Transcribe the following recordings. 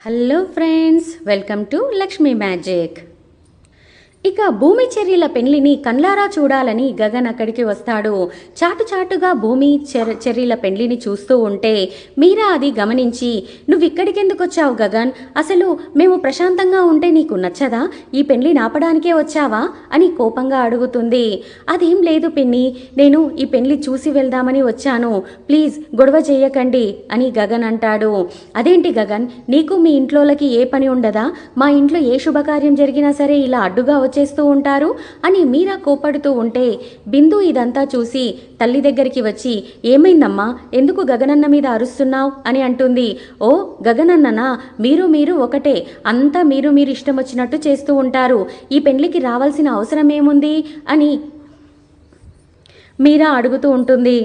Hello friends, welcome to Lakshmi magic. ఇక భూమి చెర్రీల పెళ్లిని కళ్ళారా చూడాలని గగన్ అక్కడికి వస్తాడు. చాటుగా భూమి చెర్రీల పెళ్లిని చూస్తూ ఉంటే మీరా అది గమనించి, నువ్వు ఇక్కడికెందుకు వచ్చావు గగన్? అసలు మేము ప్రశాంతంగా ఉంటే నీకు నచ్చదా? ఈ పెళ్లి నాపడానికే వచ్చావా అని కోపంగా అడుగుతుంది. అదేం లేదు పిన్ని, నేను ఈ పెళ్లి చూసి వెళ్దామని వచ్చాను, ప్లీజ్ గొడవ చేయకండి అని గగన్ అంటాడు. అదేంటి గగన్, నీకు మీ ఇంట్లోకి ఏ పని ఉండదా? మా ఇంట్లో ఏ శుభకార్యం జరిగినా సరే ఇలా అడ్డుగా చేస్తూ ఉంటారు అని మీరా కోపడుతూ ఉంటే బిందు ఇదంతా చూసి తల్లి దగ్గరికి వచ్చి, ఏమైందమ్మా, ఎందుకు గగనన్న మీద అరుస్తున్నావు అని అంటుంది. ఓ గగనన్ననా, మీరు ఒకటే, అంతా మీరు ఇష్టం వచ్చినట్టు చేస్తూ ఉంటారు, ఈ పెళ్లికి రావాల్సిన అవసరం ఏముంది అని మీరా అడుగుతూ ఉంటుంది.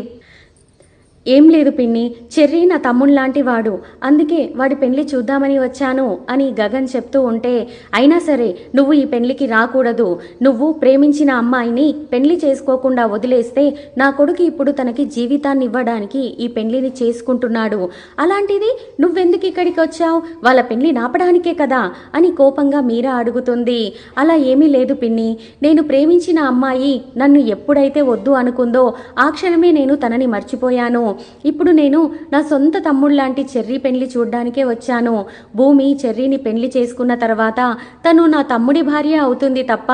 ఏం లేదు పిన్ని, చెర్రీ నా తమ్ముళ్ళలాంటి వాడు, అందుకే వాడి పెళ్లి చూద్దామని వచ్చాను అని గగన్ చెప్తూ ఉంటే, అయినా సరే నువ్వు ఈ పెళ్లికి రాకూడదు, నువ్వు ప్రేమించిన అమ్మాయిని పెళ్లి చేసుకోకుండా వదిలేస్తే నా కొడుకు ఇప్పుడు తనకి జీవితాన్ని ఇవ్వడానికి ఈ పెళ్లిని చేసుకుంటున్నాడు, అలాంటిది నువ్వెందుకు ఇక్కడికి వచ్చావు? వాళ్ళ పెళ్లి నాపడానికే కదా అని కోపంగా మీరా అడుగుతుంది. అలా ఏమీ లేదు పిన్ని, నేను ప్రేమించిన అమ్మాయి నన్ను ఎప్పుడైతే వద్దు అనుకుందో ఆ క్షణమే నేను తనని మర్చిపోయాను. ఇప్పుడు నేను నా సొంత తమ్ముళ్ళలాంటి చెర్రీ పెళ్లి చూడ్డానికే వచ్చాను. భూమి చెర్రీని పెళ్లి చేసుకున్న తర్వాత తను నా తమ్ముడి భార్య అవుతుంది తప్ప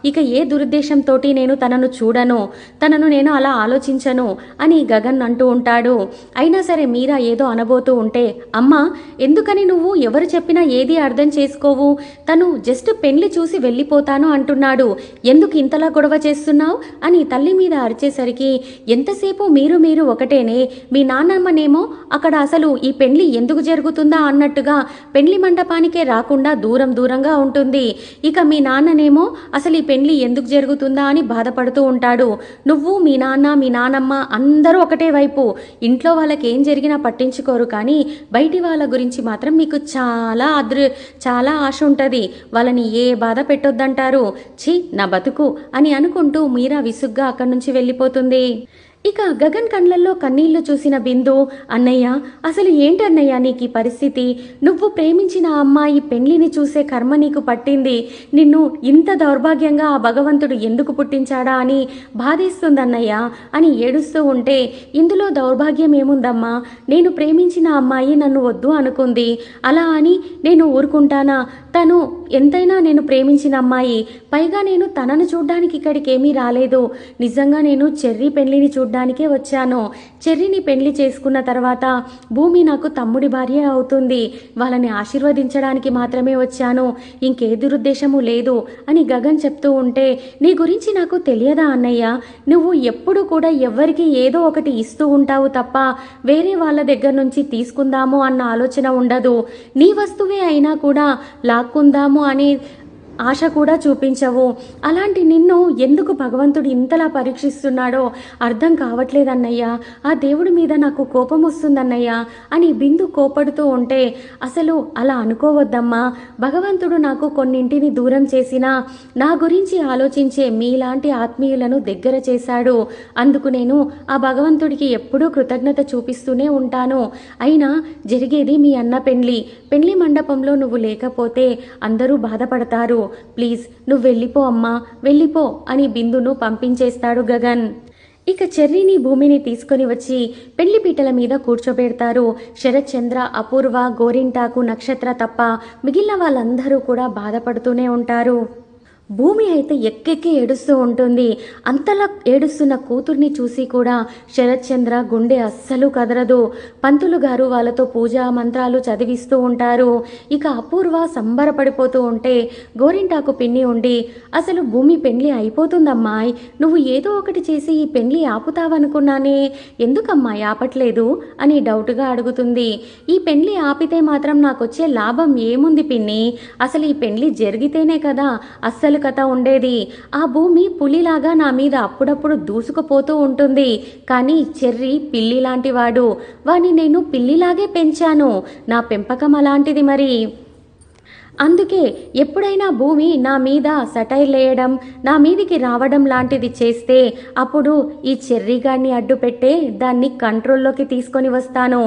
ఇక ఏ దురుద్దేశంతో నేను తనను చూడను, తనను నేను అలా ఆలోచించను అని గగన్ అంటూ ఉంటాడు. అయినా సరే మీరా ఏదో అనబోతూ ఉంటే, అమ్మా ఎందుకని నువ్వు ఎవరు చెప్పినా ఏది అర్థం చేసుకోవు? తను జస్ట్ పెళ్లి చూసి వెళ్ళిపోతాను అంటున్నాడు, ఎందుకు ఇంతలా గొడవ చేస్తున్నావు అని తల్లి మీద అరిచేసరికి, ఎంతసేపు మీరు ఒకటేనే, మీ నాన్నమ్మనేమో అక్కడ అసలు ఈ పెళ్లి ఎందుకు జరుగుతుందా అన్నట్టుగా పెళ్లి మండపానికే రాకుండా దూరంగా ఉంటుంది. ఇక మీ నాన్ననేమో అసలు ఈ పెళ్లి ఎందుకు జరుగుతుందా అని బాధపడుతూ ఉంటాడు. నువ్వు మీ నాన్నమ్మ అందరూ ఒకటే వైపు, ఇంట్లో వాళ్ళకి ఏం జరిగినా పట్టించుకోరు, కానీ బయటి వాళ్ళ గురించి మాత్రం మీకు చాలా ఆశ ఉంటుంది, వాళ్ళని ఏ బాధ పెట్టొద్దంటారు, ఛీ నా బతుకు అని అనుకుంటూ మీరా విసుగ్గా అక్కడి నుంచి వెళ్ళిపోతుంది. ఇక గగన్ కళ్ళల్లో కన్నీళ్లు చూసిన బిందు, అన్నయ్య అసలు ఏంటన్నయ్య నీకు ఈ పరిస్థితి? నువ్వు ప్రేమించిన అమ్మాయి పెళ్లిని చూసే కర్మ నీకు పట్టింది, నిన్ను ఇంత దౌర్భాగ్యంగా ఆ భగవంతుడు ఎందుకు పుట్టించాడా అని బాధేస్తుందన్నయ్య అని ఏడుస్తూ ఉంటే, ఇందులో దౌర్భాగ్యం ఏముందమ్మా, నేను ప్రేమించిన అమ్మాయి నన్ను వద్దు అనుకుంది, అలా అని నేను ఊరుకుంటానా? తను ఎంతైనా నేను ప్రేమించిన అమ్మాయి, పైగా నేను తనను చూడ్డానికి ఇక్కడికి ఏమీ రాలేదు, నిజంగా నేను చెర్రీ పెళ్లిని చూడ్డానికే వచ్చాను. చెర్రీని పెళ్లి చేసుకున్న తర్వాత భూమి నాకు తమ్ముడి భార్య అవుతుంది, వాళ్ళని ఆశీర్వదించడానికి మాత్రమే వచ్చాను, ఇంకే దురుద్దేశము లేదు అని గగన్ చెప్తూ ఉంటే, నీ గురించి నాకు తెలియదా అన్నయ్య? నువ్వు ఎప్పుడు కూడా ఎవ్వరికి ఏదో ఒకటి ఇస్తూ ఉంటావు తప్ప వేరే వాళ్ళ దగ్గర నుంచి తీసుకుందాము అన్న ఆలోచన ఉండదు, నీ వస్తువే అయినా కూడా లాక్కుందాము అనే ఆశ కూడా చూపించవు, అలాంటి నిన్ను ఎందుకు భగవంతుడు ఇంతలా పరీక్షిస్తున్నాడో అర్థం కావట్లేదన్నయ్య, ఆ దేవుడి మీద నాకు కోపం వస్తుందన్నయ్య అని బిందు కోపడుతూ ఉంటే, అసలు అలా అనుకోవద్దమ్మా, భగవంతుడు నాకు కొన్నింటిని దూరం చేసినా నా గురించి ఆలోచించే మీలాంటి ఆత్మీయులను దగ్గర చేశాడు, అందుకు నేను ఆ భగవంతుడికి ఎప్పుడూ కృతజ్ఞత చూపిస్తూనే ఉంటాను. అయినా జరిగేది మీ అన్న పెళ్లి మండపంలో నువ్వు లేకపోతే అందరూ బాధపడతారు, ప్లీజ్ నువ్వు వెళ్ళిపో అమ్మా, వెళ్ళిపో అని బిందును పంపించేస్తాడు గగన్. ఇక చెర్రీని భూమిని తీసుకొని వచ్చి పెళ్లి పీటల మీద కూర్చోబెడతారు. శరత్ చంద్ర, అపూర్వ, గోరింటాకు, నక్షత్ర తప్ప మిగిలిన వాళ్ళందరూ కూడా బాధపడుతూనే ఉంటారు. భూమి అయితే ఎక్కెక్కి ఏడుస్తూ ఉంటుంది. అంతలా ఏడుస్తున్న కూతుర్ని చూసి కూడా శరత్ చంద్ర గుండె అస్సలు కదరదు. పంతులు గారు వాళ్ళతో పూజా మంత్రాలు చదివిస్తూ ఉంటారు. ఇక అపూర్వ సంబరపడిపోతూ ఉంటే గోరింటాకు పిన్ని ఉండి, అసలు భూమి పెళ్లి అయిపోతుందమ్మాయి, నువ్వు ఏదో ఒకటి చేసి ఈ పెళ్లి ఆపుతావనుకున్నానే, ఎందుకమ్మాయి ఆపట్లేదు అని డౌట్గా అడుగుతుంది. ఈ పెళ్లి ఆపితే మాత్రం నాకొచ్చే లాభం ఏముంది పిన్ని, అసలు ఈ పెళ్లి జరిగితేనే కదా అస్సలు కథ ఉండేది. ఆ భూమి పులిలాగా నా మీద అప్పుడప్పుడు దూసుకుపోతూ ఉంటుంది, కానీ చెర్రీ పిల్లి లాంటి వాడు, వాణ్ణి నేను పిల్లిలాగే పెంచాను, నా పెంపకం అలాంటిది మరి అందుకే ఎప్పుడైనా భూమి నా మీద సటైర్ లేయడం, నా మీదికి రావడం లాంటిది చేస్తే అప్పుడు ఈ చెర్రీగాడిని అడ్డు పెట్టే దాన్ని కంట్రోల్లోకి తీసుకొని వస్తాను.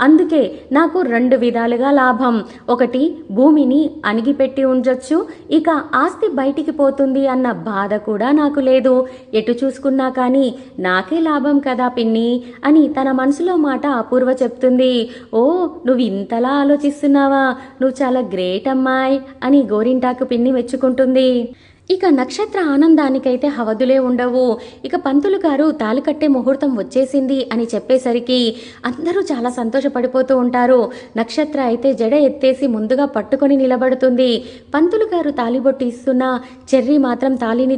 అందుకే నాకు 2 విధాలుగా లాభం. ఒకటి, భూమిని అణిగిపెట్టి ఉంచొచ్చు, ఇక ఆస్తి బయటికి పోతుంది అన్న బాధ కూడా నాకు లేదు. ఎటు చూసుకున్నా కానీ నాకే లాభం కదా పిన్ని అని తన మనసులో మాట అపూర్వ చెప్తుంది. ఓ, నువ్వు ఇంతలా ఆలోచిస్తున్నావా, నువ్వు చాలా గ్రేట్ అమ్మాయి అని గోరింటాకు పిన్ని మెచ్చుకుంటుంది. ఇక నక్షత్ర ఆనందానికైతే హవదులే ఉండవు. ఇక పంతులు గారు తాళి కట్టే ముహూర్తం వచ్చేసింది అని చెప్పేసరికి అందరూ చాలా సంతోషపడిపోతూ ఉంటారు. నక్షత్ర అయితే జడ ఎత్తేసి ముందుగా పట్టుకొని నిలబడుతుంది. పంతులు గారు తాళిబొట్టు ఇస్తున్నా చెర్రీ మాత్రం తాళిని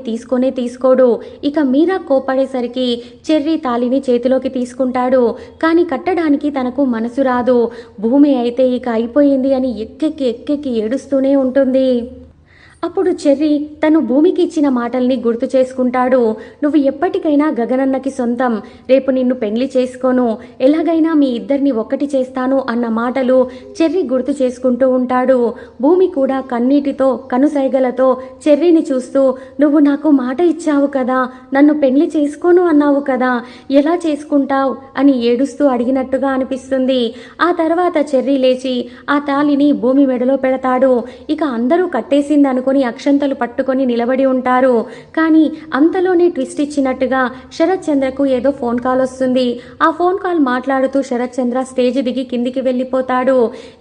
తీసుకోడు. ఇక మీరా కోపడేసరికి చెర్రీ తాళిని చేతిలోకి తీసుకుంటాడు. కానీ కట్టడానికి తనకు మనసు రాదు. భూమి అయితే ఇక అయిపోయింది అని ఎక్కెక్కి ఏడుస్తూనే ఉంటుంది. అప్పుడు చెర్రీ తను భూమికి ఇచ్చిన మాటల్ని గుర్తు చేసుకుంటాడు. నువ్వు ఎప్పటికైనా గగనన్నకి సొంతం, రేపు నిన్ను పెళ్లి చేసుకోను, ఎలాగైనా మీ ఇద్దరిని ఒక్కటి చేస్తాను అన్న మాటలు చెర్రీ గుర్తు చేసుకుంటూ ఉంటాడు. భూమి కూడా కన్నీటితో కనుసైగలతో చెర్రీని చూస్తూ, నువ్వు నాకు మాట ఇచ్చావు కదా, నన్ను పెళ్లి చేసుకోను అన్నావు కదా, ఎలా చేసుకుంటావు అని ఏడుస్తూ అడిగినట్టుగా అనిపిస్తుంది. ఆ తర్వాత చెర్రీ లేచి ఆ తాళిని భూమి మెడలో పెడతాడు. ఇక అందరూ కట్టేసిందను అక్షంతలు పట్టుకొని నిలబడి ఉంటారు. కానీ అంతలోనే ట్విస్ట్ ఇచ్చినట్టుగా శరత్ చంద్రకు ఏదో ఫోన్ కాల్ వస్తుంది. ఆ ఫోన్ కాల్ మాట్లాడుతూ శరత్ చంద్ర స్టేజ్ దిగి కిందికి వెళ్ళిపోతాడు.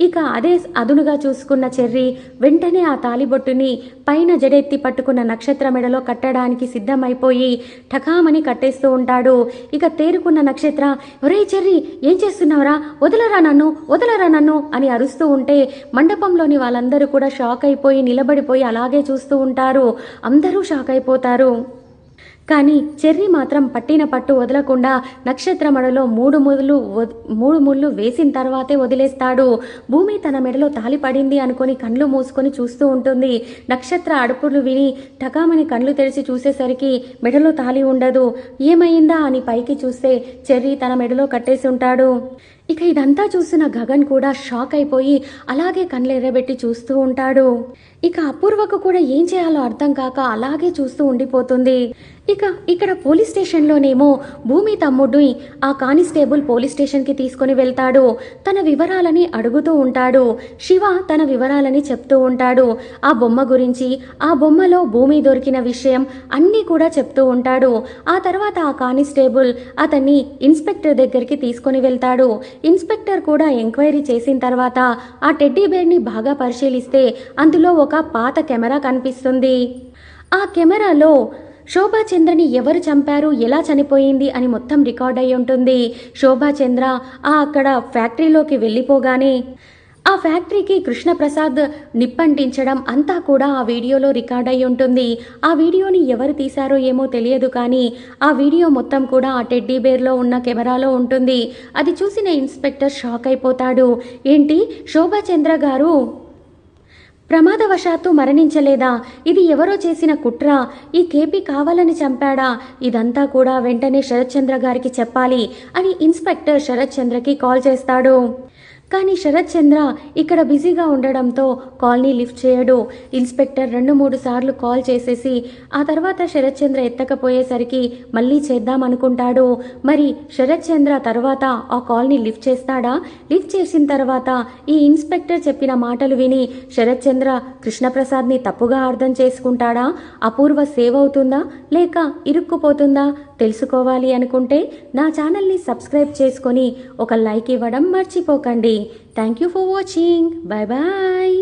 ఇక అదే అదునుగా చూసుకున్న చెర్రీ వెంటనే ఆ తాలిబొట్టుని పైన జడెత్తి పట్టుకున్న నక్షత్ర మెడలో కట్టడానికి సిద్ధమైపోయి ఠకామని కట్టేస్తూ ఉంటాడు. ఇక తేరుకున్న నక్షత్ర, ఒరే చెర్రీ, ఏం చేస్తున్నావురా, వదలరా నన్ను అని అరుస్తూ ఉంటే మండపంలోని వాళ్ళందరూ కూడా షాక్ అయిపోయి నిలబడిపోయి అలాగే చూస్తూ ఉంటారు. అందరూ షాక్ అయిపోతారు. కానీ చెర్రీ మాత్రం పట్టిన పట్టు వదలకుండా నక్షత్ర మెడలో 3 ముళ్ళు వేసిన తర్వాతే వదిలేస్తాడు. భూమి తన మెడలో తాలి పడింది అనుకొని కళ్ళు మూసుకొని చూస్తూ ఉంటుంది. నక్షత్ర అడుపులు విని టకామని కళ్ళు తెరిచి చూసేసరికి మెడలో తాలి ఉండదు. ఏమైందా అని పైకి చూస్తే చెర్రీ తన మెడలో కట్టేసి ఉంటాడు. ఇక ఇదంతా చూసిన గగన్ కూడా షాక్ అయిపోయి అలాగే కళ్ళు ఎర్రబెట్టి చూస్తూ ఉంటాడు. ఇక అపూర్వకు కూడా ఏం చేయాలో అర్థం కాక అలాగే చూస్తూ ఉండిపోతుంది. ఇక ఇక్కడ పోలీస్ స్టేషన్లోనేమో భూమి తమ్ముడిని ఆ కానిస్టేబుల్ పోలీస్ స్టేషన్కి తీసుకొని వెళ్తాడు. తన వివరాలని అడుగుతూ ఉంటాడు. శివ తన వివరాలని చెప్తూ ఉంటాడు. ఆ బొమ్మ గురించి, ఆ బొమ్మలో భూమి దొరికిన విషయం అన్నీ కూడా చెప్తూ ఉంటాడు. ఆ తర్వాత ఆ కానిస్టేబుల్ అతన్ని ఇన్స్పెక్టర్ దగ్గరికి తీసుకొని వెళ్తాడు. ఇన్స్పెక్టర్ కూడా ఎంక్వైరీ చేసిన తర్వాత ఆ టెడ్డీ బేర్ని బాగా పరిశీలిస్తే అందులో ఒక పాత కెమెరా కనిపిస్తుంది. ఆ కెమెరాలో శోభాచంద్రని ఎవరు చంపారు, ఎలా చనిపోయింది అని మొత్తం రికార్డ్ అయి ఉంటుంది. శోభాచంద్ర అక్కడ ఫ్యాక్టరీలోకి వెళ్ళిపోగానే ఆ ఫ్యాక్టరీకి కృష్ణప్రసాద్ నిప్పంటించడం అంతా కూడా ఆ వీడియోలో రికార్డ్ అయి ఉంటుంది. ఆ వీడియోని ఎవరు తీశారో ఏమో తెలియదు, కానీ ఆ వీడియో మొత్తం కూడా ఆ టెడ్డీ బేర్లో ఉన్న కెమెరాలో ఉంటుంది. అది చూసిన ఇన్స్పెక్టర్ షాక్ అయిపోతాడు. ఏంటి, శోభాచంద్ర గారు ప్రమాదవశాత్తు మరణించలేదా, ఇది ఎవరో చేసిన కుట్ర, ఈ కేపీ కావాలని చంపాడా, ఇదంతా కూడా వెంటనే శరత్ చంద్ర గారికి చెప్పాలి అని ఇన్స్పెక్టర్ శరత్ చంద్రకి కాల్ చేస్తాడు. కానీ శరత్ చంద్ర ఇక్కడ బిజీగా ఉండడంతో కాల్ని లిఫ్ట్ చేయడు. ఇన్స్పెక్టర్ 2-3 సార్లు కాల్ చేసేసి ఆ తర్వాత శరత్ చంద్ర ఎత్తకపోయేసరికి మళ్ళీ చేద్దాం అనుకుంటాడు. మరి శరత్ చంద్ర తర్వాత ఆ కాల్ని లిఫ్ట్ చేస్తాడా? లిఫ్ట్ చేసిన తర్వాత ఈ ఇన్స్పెక్టర్ చెప్పిన మాటలు విని శరత్ చంద్ర కృష్ణప్రసాద్ని తప్పుగా అర్థం చేసుకుంటాడా? అపూర్వ సేవ్ అవుతుందా లేక ఇరుక్కుపోతుందా? తెలుసుకోవాలి అనుకుంటే నా ఛానల్ని సబ్స్క్రైబ్ చేసుకొని ఒక లైక్ ఇవ్వడం మర్చిపోకండి. Thank you for watching. Bye bye.